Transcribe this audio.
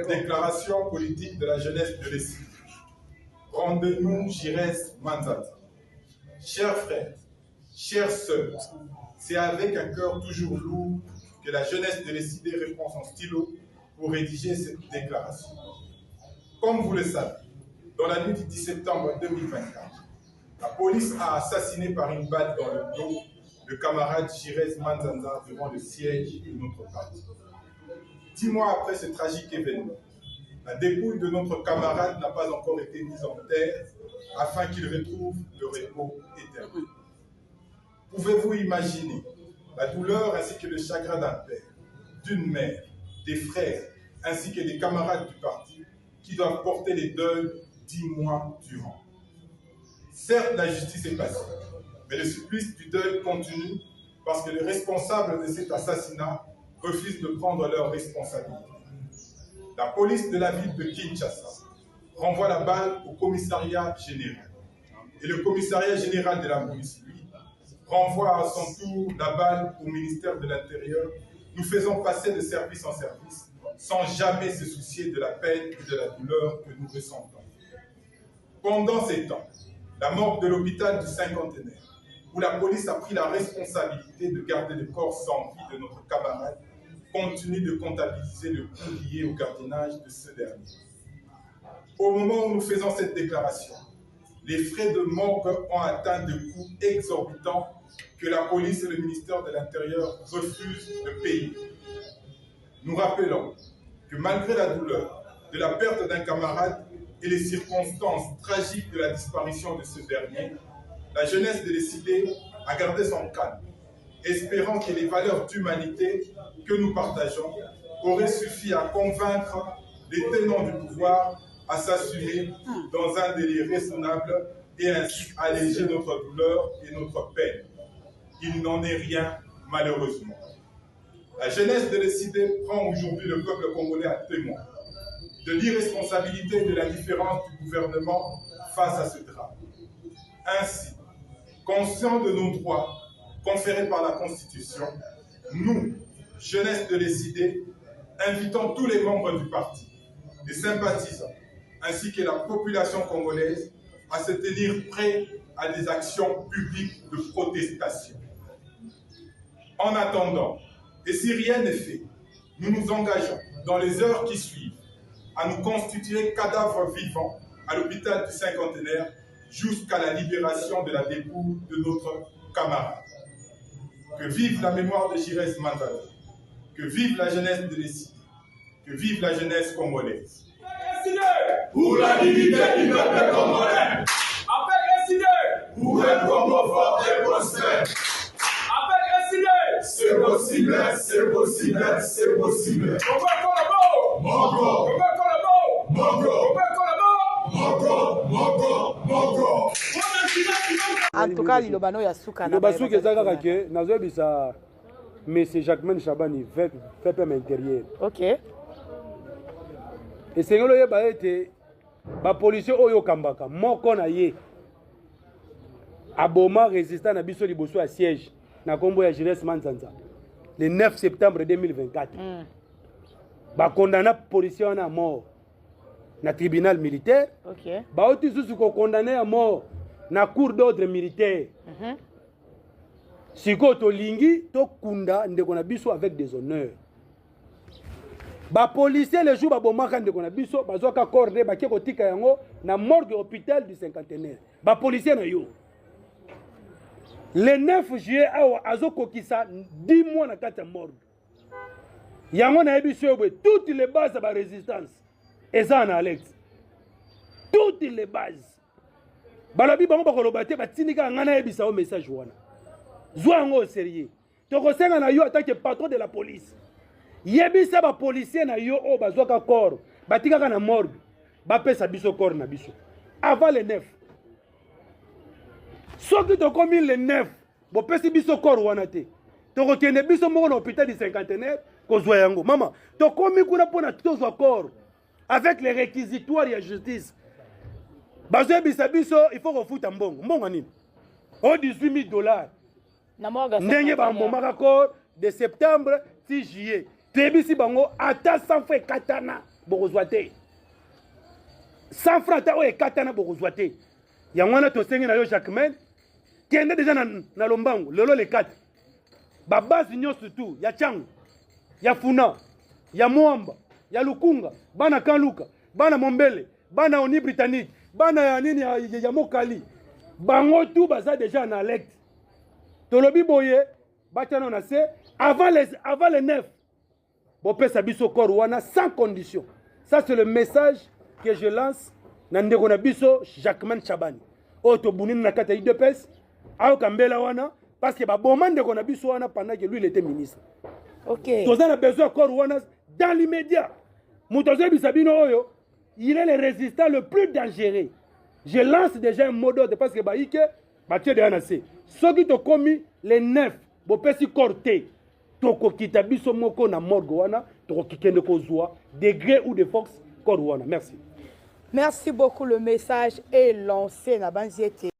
Déclaration politique de la jeunesse de l'Essie. Rendez-nous Giresse Manzata. Chers frères, chères sœurs, c'est avec un cœur toujours lourd que la jeunesse de l'Essie reprend son stylo pour rédiger cette déclaration. Comme vous le savez, dans la nuit du 10 septembre 2024, la police a assassiné par une balle dans le dos le camarade Giresse Manzata devant le siège de notre parti. 10 mois après ce tragique événement, la dépouille de notre camarade n'a pas encore été mise en terre afin qu'il retrouve le repos éternel. Pouvez-vous imaginer la douleur ainsi que le chagrin d'un père, d'une mère, des frères, ainsi que des camarades du parti qui doivent porter les deuils 10 mois durant. Certes, la justice est passée, mais le supplice du deuil continue parce que les responsables de cet assassinat refusent de prendre leurs responsabilités. La police de la ville de Kinshasa renvoie la balle au commissariat général. Et le commissariat général de la police, lui, renvoie à son tour la balle au ministère de l'Intérieur, nous faisant passer de service en service sans jamais se soucier de la peine et de la douleur que nous ressentons. Pendant ces temps, la morgue de l'hôpital du Cinquantenaire, où la police a pris la responsabilité de garder le corps sans vie de notre camarade, continue de comptabiliser le coût lié au gardiennage de ce dernier. Au moment où nous faisons cette déclaration, les frais de morgue ont atteint des coûts exorbitants que la police et le ministère de l'Intérieur refusent de payer. Nous rappelons que malgré la douleur de la perte d'un camarade et les circonstances tragiques de la disparition de ce dernier, la jeunesse de l'Essidé a gardé son calme, espérant que les valeurs d'humanité que nous partageons auraient suffi à convaincre les tenants du pouvoir à s'assumer dans un délai raisonnable et ainsi alléger notre douleur et notre peine. Il n'en est rien, malheureusement. La jeunesse de l'Essidé prend aujourd'hui le peuple congolais à témoin de l'irresponsabilité et de l'indifférence du gouvernement face à ce drame. Ainsi, conscients de nos droits conférés par la Constitution, nous, jeunesse de l'Essidé, invitons tous les membres du parti, les sympathisants, ainsi que la population congolaise à se tenir prêts à des actions publiques de protestation. En attendant, et si rien n'est fait, nous nous engageons dans les heures qui suivent à nous constituer cadavres vivants à l'hôpital du Cinquantenaire jusqu'à la libération de la dépouille de notre camarade. Que vive la mémoire de Giresse Manzata, que vive la jeunesse de l'Essie, que vive la jeunesse congolaise. Pour la dignité du peuple congolais. Avec Essidé. Pour un Congo fort et prospère. Avec Essidé. C'est possible, c'est possible, c'est possible. Mongo. En tout cas, Lilobano Yasuka. Lilobasuki ezaka ke nazo bisa Monsieur Jacquemain Chabani fait PM intérieur. OK. Et c'est ngolo yeba ete ba policier oyo kambaka moko na ye. Aboma résistant na biso liboso à siège na kombo ya Giresse Manzata le 9 septembre 2024. Ba condamna policier à mort na tribunal militaire. OK. Ba oti susu ko condamné à mort na cour d'ordre militaire. Siko to lingi to kunda ndeko na biso avec des honneurs. Ba policier le jour ba bomaka ndeko na biso bazoka corde ba ke kotika yango na morgue hôpital du Cinquantenaire. Ba policier na yo. Le 9 juillet awa azokokisa 10 mois na kati ya morgue. Yango na ebiso bwe toutes les bases de la résistance eza na Alex. Toutes les bases. Balobi bango bakoloba te batindika ngana ebisa o message wana. Zwa ngo sérieux. Tokosenga na yo attaque patron de la police. Yebisa ba policier na yo o bazwaka corps, batikaka na morgue. Ba pesa biso corps na biso. Avant le 9. Soki to komi le 9, bo pesi biso corps wana te. Tokokende biso moko na hôpital du Cinquantenaire kozwa yango. Mama, to komi kuna pona tozwa corps avec les réquisitoires ya justice. Bazo bisa biso il faut refuta mbongo. Mbongo nini? Au $18,000. Ndenge ba momaka corps de septembre 6 juillet. Tebisi bango ata sans fait katana bokozwa te 100 francs ta oyo ekatana bokozwa te yango wana tosengi na yo Jacquemain kende deja na lombangu lelo le 4 babasi nyonso tu ya Tchangu ya Funa ya Mwamba ya Lukunga bana Kanluka bana Mombele bana Oni Britannique bana ya nini ya Mokali bango tout baza déjà en alerte tolobi boye batana na se avant les 9 bopesa biso corps wana sans condition. Ça c'est le message que je lance na ndeko na biso Jacquemain Chabani oto bunini na kata IDPS au kambela wana parce que ba bomande ndeko na biso wana pendant que lui il était ministre. OK. Toza na besoin corps wana dans l'immédiat. Mutoze bisabino oyo il est le résistant le plus dangereux. Je lance déjà un mot d'ordre parce que baïke batie de anase. Soki to komi les 9 bopesi corté toko kitabiso moko na morgue wana toko kikende kozwa degré ou de force corps wana. Merci. Merci beaucoup, le message est lancé na banziete.